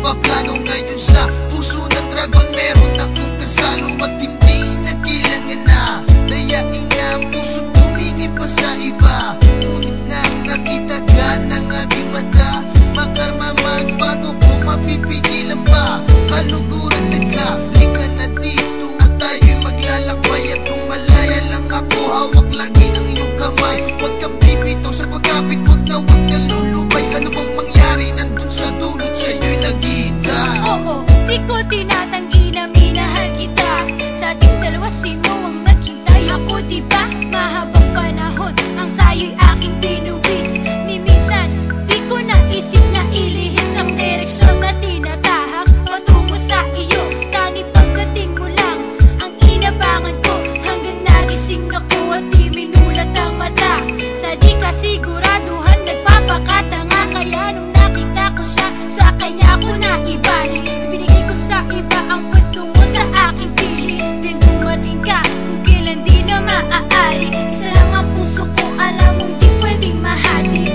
nagpaplano ngayon sa puso ng dragon. Meron akong kasalo at hindi na kailangan na layain na ang puso, tumingin pa sa iba. Ngunit nang nakita ka ng aking mata, makarma man, paano ko mapipigilan pa? Kaluguran na ka, lika na dito at tayo'y maglalakbay. At kung malaya lang ako, hawak lagi ang iyong kamay. Huwag kang bibitaw sa pagkapit, huwag na huwag kang lulubay. Ano bang mangyari nandun sa dulot, sa'yo'y naghihintay. Oo, di ko tinatanggi na minahal kita. Sa ating dalawa, sino ang naghintay? Ako diba, mahabang panahon ang sa'yo'y aking binuwis. Ni minsan, di ko naisip na ilihis ang direksyon na tinatahak patungo sa iyo. Tanging pagdating mo lang ang inabangan ko, hanggang nagising ako at di minulat ang mata. Sa di kasiguraduhan nagpapakatanga, kaya nung nakita ko siya, sa kanya ako naibalik. Ibinigay ko sa iba ang pwesto mo sa aking pili. Din dumating ka kung kailan di na maaari. Isa lang ang puso ko, alam mong di pwedeng mahati.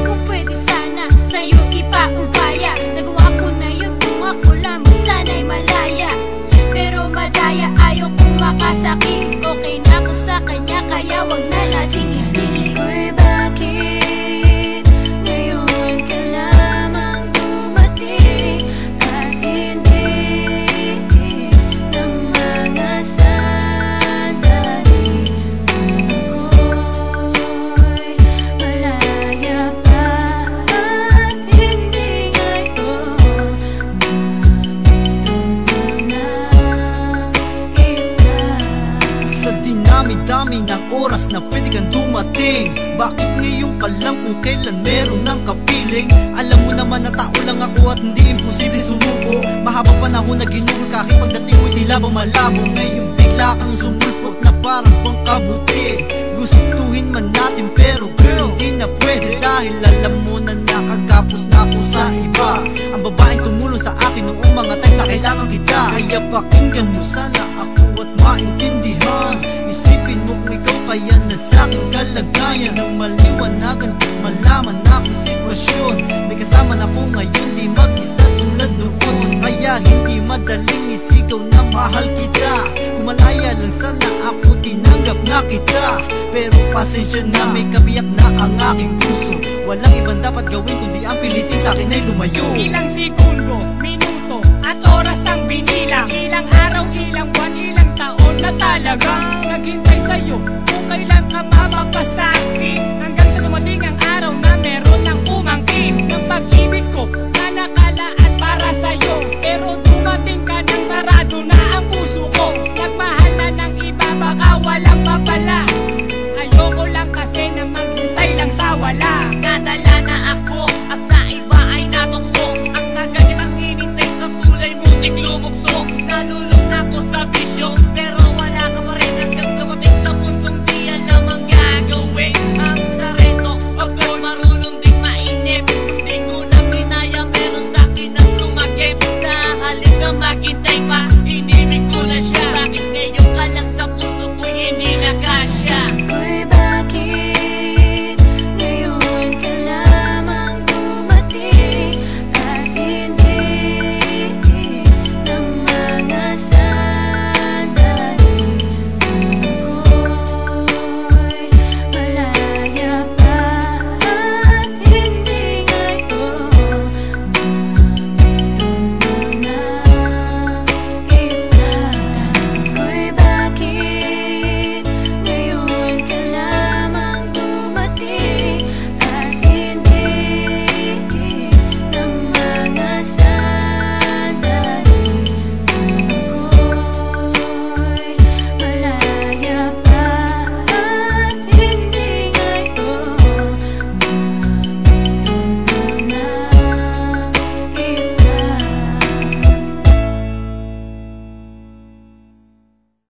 Kung pwede sana sa'yo ipaubaya, nagawa ko na yun kung ako lamang sana'y malaya. Pero madaya, ayaw kong makasakit. Okay na ako sa kanya, kaya wag na nating hiling. Ko'y bakit ngayon ka lamang dumating at hindi ng mga sandali na ako'y malaya pa at hindi ngayon na meron mga iba. Sa dinami-dami ng oras na pwede kang dumating, bakit ngayon ka lang kung kailan meron ng kapiling? Alam mo naman na tao lang ako at hindi imposible sumuko. Mahabang panahon na ginugol ka, aking pagdating mo'y tila ba malabo. Ngayon bigla kang sumulpot na parang pangkabuti. Gustuhin man natin pero girl, hindi na pwede. Dahil alam mo na nakagapos na ako sa iba. Ang babaeng tumulong sa akin noong mga time na kailangan kita. Kaya pakinggan mo sana ako at maintindihan. Isipin mo kung ikaw kaya na sa'king kalagayan, ng maliwanagan at malaman na aking sitwasyon. May kasama na ako ngayon, di mag-isa tulad noon. Kaya hindi madaling isigaw na mahal kita. Kung malaya lang sana ako, tinanggap na kita. Pero pasensya na, may kabiyak na ang aking puso. Walang ibang dapat gawin kundi ang pilitin sa'kin ay lumayo. Ilang segundo, minuto at oras ang binilang. Ilang araw, ilang buwan, ilang taon na talagang naghintay sa'yo. Kung kailan